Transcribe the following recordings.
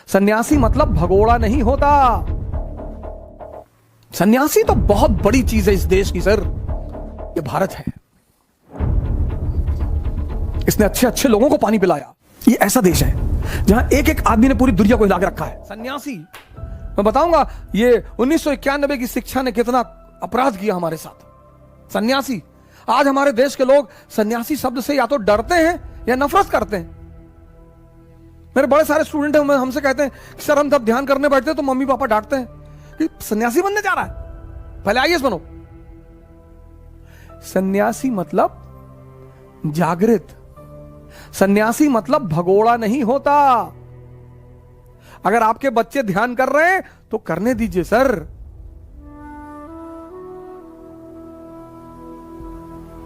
सन्यासी मतलब भगोड़ा नहीं होता। सन्यासी तो बहुत बड़ी चीज है इस देश की सर। ये भारत है, इसने अच्छे अच्छे लोगों को पानी पिलाया। ये ऐसा देश है जहां एक एक आदमी ने पूरी दुनिया को हिला के रखा है। सन्यासी, मैं बताऊंगा ये 1991 की शिक्षा ने कितना अपराध किया हमारे साथ। सन्यासी, आज हमारे देश के लोग सन्यासी शब्द से या तो डरते हैं या नफरत करते हैं। मेरे बड़े सारे स्टूडेंट हैं, हमसे कहते हैं कि सर हम जब ध्यान करने बैठते हैं तो मम्मी पापा डांटते हैं कि सन्यासी बनने जा रहा है, पहले आईएएस बनो। सन्यासी मतलब जागृत, सन्यासी मतलब भगोड़ा नहीं होता। अगर आपके बच्चे ध्यान कर रहे हैं तो करने दीजिए सर।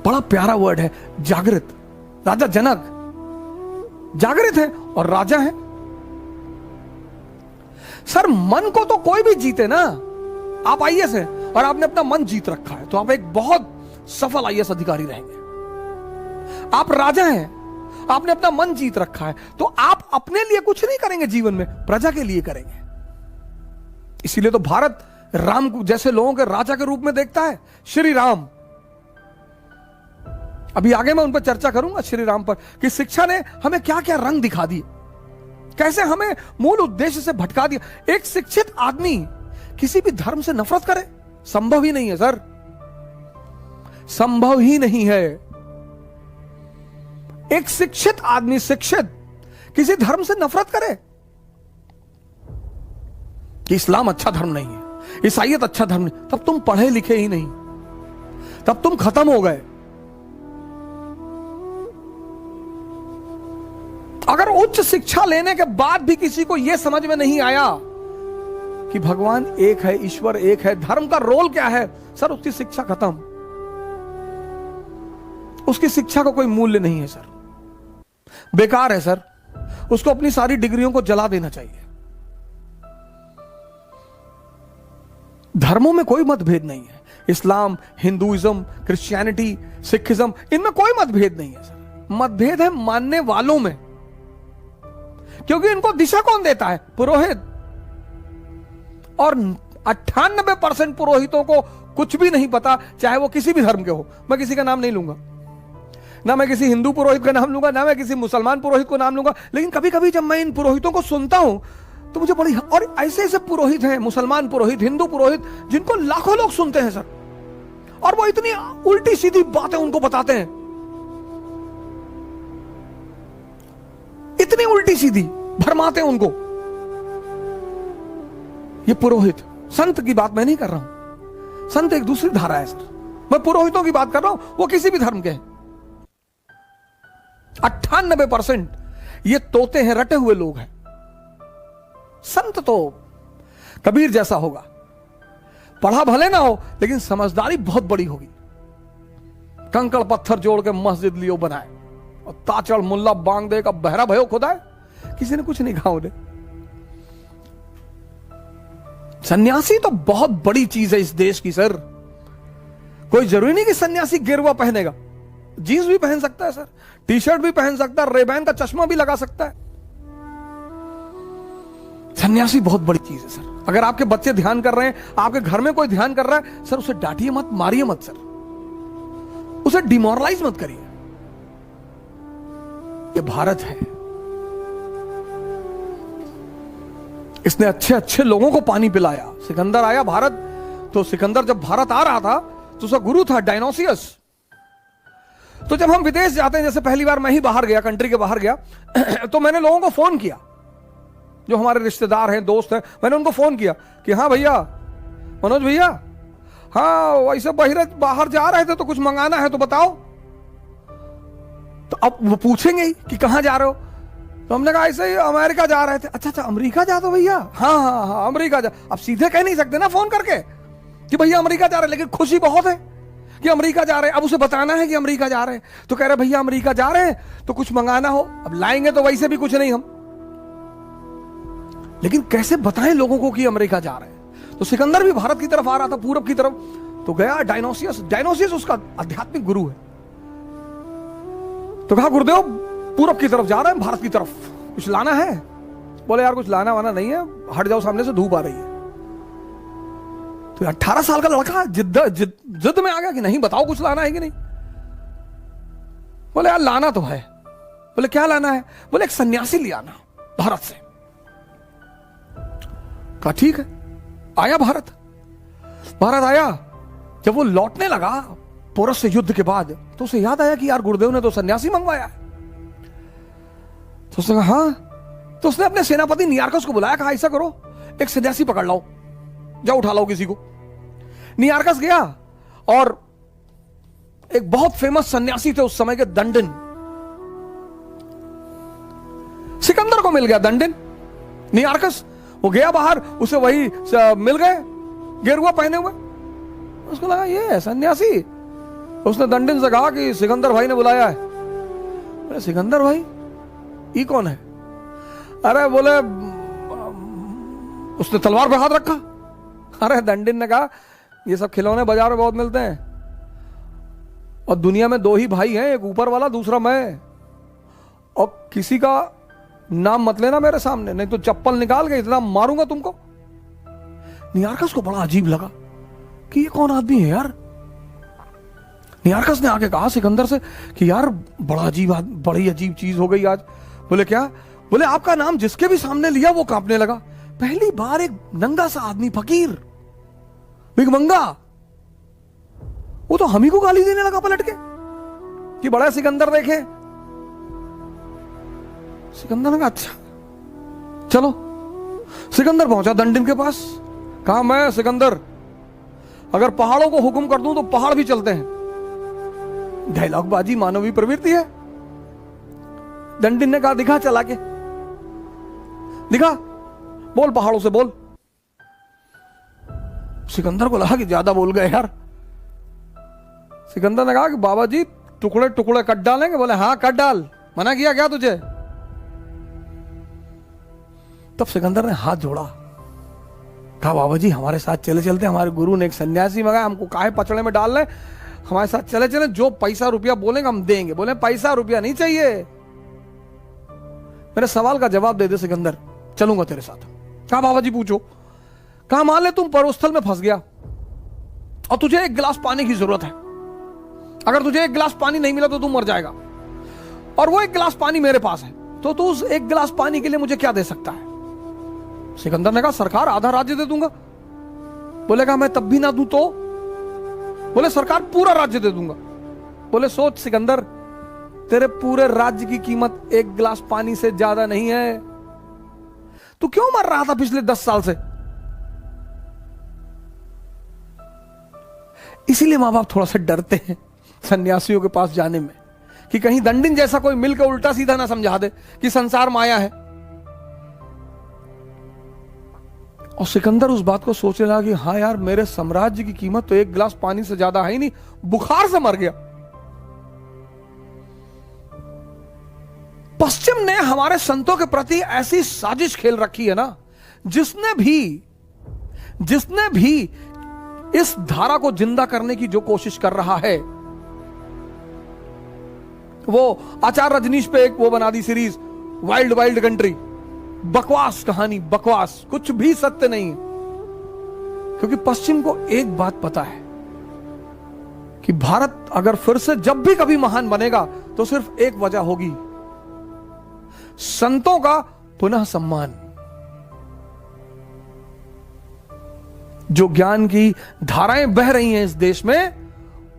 बड़ा प्यारा वर्ड है जागृत। राजा जनक जागृत है और राजा है। सर मन को तो कोई भी जीते ना। आप आईएएस हैं और आपने अपना मन जीत रखा है तो आप एक बहुत सफल आईएएस अधिकारी रहेंगे। आप राजा हैं, आपने अपना मन जीत रखा है तो आप अपने लिए कुछ नहीं करेंगे जीवन में, प्रजा के लिए करेंगे। इसीलिए तो भारत राम जैसे लोगों के राजा के रूप में देखता है। श्री राम, अभी आगे मैं उन पर चर्चा करूंगा श्री राम पर कि शिक्षा ने हमें क्या क्या रंग दिखा दिए, कैसे हमें मूल उद्देश्य से भटका दिया। एक शिक्षित आदमी किसी भी धर्म से नफरत करे, संभव ही नहीं है सर, संभव ही नहीं है। एक शिक्षित आदमी, शिक्षित किसी धर्म से नफरत करे कि इस्लाम अच्छा धर्म नहीं है, ईसाईयत अच्छा धर्म नहीं, तब तुम पढ़े लिखे ही नहीं, तब तुम खत्म हो गए। अगर उच्च शिक्षा लेने के बाद भी किसी को यह समझ में नहीं आया कि भगवान एक है, ईश्वर एक है, धर्म का रोल क्या है, सर उसकी शिक्षा खत्म। उसकी शिक्षा का कोई मूल्य नहीं है सर, बेकार है सर। उसको अपनी सारी डिग्रियों को जला देना चाहिए। धर्मों में कोई मतभेद नहीं है। इस्लाम, हिंदुइज्म, क्रिश्चियनिटी, सिखिज्म, इनमें कोई मतभेद नहीं है सर। मतभेद है मानने वालों में, क्योंकि इनको दिशा कौन देता है? पुरोहित। और 98% पुरोहितों को कुछ भी नहीं पता, चाहे वो किसी भी धर्म के हो। मैं किसी का नाम नहीं लूंगा, ना मैं किसी हिंदू पुरोहित का नाम लूंगा, ना मैं किसी मुसलमान पुरोहित को नाम लूंगा। लेकिन कभी कभी जब मैं इन पुरोहितों को सुनता हूं तो मुझे बड़ी, और ऐसे ऐसे पुरोहित हैं, मुसलमान पुरोहित, हिंदू पुरोहित, जिनको लाखों लोग सुनते हैं सर, और वो इतनी उल्टी सीधी बातें उनको बताते हैं, इतनी उल्टी सीधी भरमाते हैं उनको। ये पुरोहित, संत की बात मैं नहीं कर रहा हूं, संत एक दूसरी धारा है सर। मैं पुरोहितों की बात कर रहा हूं, वो किसी भी धर्म के हैं। 98% ये तोते हैं, रटे हुए लोग हैं। संत तो कबीर जैसा होगा, पढ़ा भले ना हो लेकिन समझदारी बहुत बड़ी होगी। कंकड़ पत्थर जोड़ के मस्जिद लियो बनाए और ताचड़ मुल्ला बांग दे का बहरा भयो खुदा, किसी ने कुछ नहीं कहा उन्हें। सन्यासी तो बहुत बड़ी चीज है इस देश की सर। कोई जरूरी नहीं कि सन्यासी गेरुआ पहनेगा, जीन्स भी पहन सकता है सर, टी शर्ट भी पहन सकता है, रेबैन का चश्मा भी लगा सकता है। सन्यासी बहुत बड़ी चीज है सर। अगर आपके बच्चे ध्यान कर रहे हैं, आपके घर में कोई ध्यान कर रहा है, सर उसे डांटिए मत, मारिए मत सर, उसे डिमोरलाइज मत करिए। ये भारत है, इसने अच्छे अच्छे लोगों को पानी पिलाया। सिकंदर आया भारत, तो सिकंदर जब भारत आ रहा था तो उसका गुरु था डायनोसियस। तो जब हम विदेश जाते हैं, जैसे पहली बार मैं ही बाहर गया, कंट्री के बाहर गया, तो मैंने लोगों को फोन किया, जो हमारे रिश्तेदार हैं, दोस्त हैं, मैंने उनको फोन किया कि हाँ भैया, मनोज भैया, हाँ वैसे बाहर जा रहे थे तो कुछ मंगाना है तो बताओ। तो अब वो पूछेंगे ही कि कहां जा रहे हो, तो हमने कहा ऐसे ही अमेरिका जा रहे थे। अच्छा अच्छा, अमेरिका जा दो भैया? हाँ हाँ हाँ अमेरिका जा। अब सीधे कह नहीं सकते ना फोन करके कि भैया अमेरिका जा रहे, लेकिन खुशी बहुत है कि अमेरिका जा रहे हैं। अब उसे बताना है कि अमेरिका जा रहे हैं, तो कह रहे भैया अमेरिका जा रहे हैं तो कुछ मंगाना हो। अब लाएंगे तो वैसे भी कुछ नहीं हम, लेकिन कैसे बताएं लोगों को कि अमेरिका जा रहे हैं। तो सिकंदर भी भारत की तरफ आ रहा था, पूरब की तरफ, तो गया डायनोसियस। डायनोसियस उसका आध्यात्मिक गुरु है। तो कहा गुरुदेव पूरब की तरफ जा रहे हैं, भारत की तरफ कुछ लाना है। बोले यार कुछ लाना वाना नहीं है, हट जाओ सामने से, धूप आ रही है। तो 18 साल का लड़का जिद में आ गया कि नहीं बताओ कुछ लाना है कि नहीं। बोले यार लाना तो है। बोले क्या लाना है? बोले एक सन्यासी ले आना भारत से। कहा ठीक है। आया भारत आया। जब वो लौटने लगा पोरस से युद्ध के बाद, तो उसे याद आया कि यार गुरुदेव ने तो सन्यासी मंगवाया है। तो उसने कहा हाँ। तो उसने अपने सेनापति नियार्कस को बुलाया, कहा ऐसा करो एक सन्यासी पकड़ लाओ, जाओ उठा लाओ किसी को। नियार्कस गया और एक बहुत फेमस सन्यासी थे उस समय के, दंडिन, सिकंदर को मिल गया दंडिन। नियार्कस वो गया बाहर, उसे वही मिल गए गेरुआ पहने हुए। उसको लगा ये है सन्यासी। उसने दंडिन से कहा कि सिकंदर भाई ने बुलाया है। बोले सिकंदर भाई ये कौन है? अरे बोले उसने तलवार पे हाथ रखा। अरे दंडिन ने कहा ये सब खिलौने बाजार में बहुत मिलते हैं और दुनिया में दो ही भाई हैं, एक ऊपर वाला दूसरा मैं, और किसी का नाम मत लेना मेरे सामने, नहीं तो चप्पल निकाल के इतना मारूंगा तुमको। नियार्कस को बड़ा अजीब लगा कि ये कौन आदमी है यार। नियार्कस ने आके कहा सिकंदर से कि यार बड़ी अजीब चीज हो गई आज। बोले क्या? बोले आपका नाम जिसके भी सामने लिया वो कांपने लगा। पहली बार एक नंगा सा आदमी, फकीर, भिखमंगा, वो तो हम ही को गाली देने लगा पलट के कि बड़ा सिकंदर देखे। सिकंदर ने कहा अच्छा चलो। सिकंदर पहुंचा दंडिन के पास, कहा मैं सिकंदर अगर पहाड़ों को हुक्म कर दूं तो पहाड़ भी चलते हैं। डायलॉग बाजी मानवीय प्रवृत्ति है। दंडिन ने कहा दिखा चला के, दिखा, बोल पहाड़ों से बोल। सिकंदर को लगा कि ज्यादा बोल गए यार। सिकंदर ने कहा कि बाबा जी टुकड़े टुकड़े कट डालेंगे? बोले हाँ कट डाल, मना किया क्या तुझे? तब सिकंदर ने हाथ जोड़ा, कहा बाबा जी हमारे साथ चले चलते, हमारे गुरु ने एक सन्यासी मंगाया, हमको काहे पचड़े में डाल रहे, हमारे साथ चले चले, जो पैसा रुपया बोलेंगे हम देंगे। बोले पैसा रुपया नहीं चाहिए, मेरे सवाल का जवाब दे दे सिकंदर, चलूंगा तेरे साथ। कहा बाबा जी पूछो। कहा मान ले तुम पर्वतस्थल में फंस गया और तुझे एक गिलास पानी की जरूरत है। अगर तुझे एक गिलास पानी नहीं मिला तो तू मर जाएगा, और वो एक गिलास पानी मेरे पास है, तो तू उस एक गिलास पानी के लिए मुझे क्या दे सकता है? सिकंदर ने कहा सरकार आधा राज्य दे दूंगा। बोले कहा मैं तब भी ना दूं तो? बोले सरकार पूरा राज्य दे दूंगा। बोले सोच सिकंदर, तेरे पूरे राज्य की कीमत एक गिलास पानी से ज्यादा नहीं है। तू क्यों मर रहा था पिछले 10 साल से? इसीलिए मां बाप थोड़ा सा डरते हैं सन्यासियों के पास जाने में, कि कहीं दंडिन जैसा कोई मिलकर उल्टा सीधा ना समझा दे कि संसार माया है। और सिकंदर उस बात को सोचने लगा कि हाँ यार मेरे साम्राज्य की कीमत तो एक गिलास पानी से ज्यादा है ही नहीं, बुखार से मर गया। पश्चिम ने हमारे संतों के प्रति ऐसी साजिश खेल रखी है ना, जिसने भी इस धारा को जिंदा करने की जो कोशिश कर रहा है, वो आचार्य रजनीश पे एक वो बना the series, wild wild country, बकवास कहानी, बकवास, कुछ भी सत्य नहीं। क्योंकि पश्चिम को एक बात पता है कि भारत अगर फिर से जब भी कभी महान बनेगा तो सिर्फ एक वजह होगी, संतों का पुनः सम्मान। जो ज्ञान की धाराएं बह रही हैं इस देश में,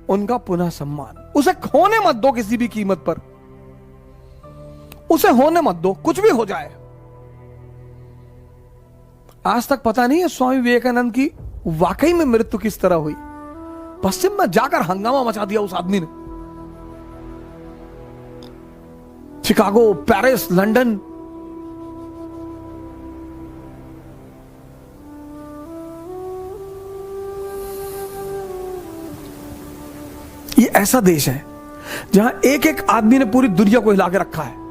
उनका पुनः सम्मान। उसे खोने मत दो किसी भी कीमत पर, उसे होने मत दो, कुछ भी हो जाए। आज तक पता नहीं है स्वामी विवेकानंद की वाकई में मृत्यु किस तरह हुई। पश्चिम में जाकर हंगामा मचा दिया उस आदमी ने, शिकागो, पेरिस, लंदन। ये ऐसा देश है जहां एक एक आदमी ने पूरी दुनिया को हिला के रखा है।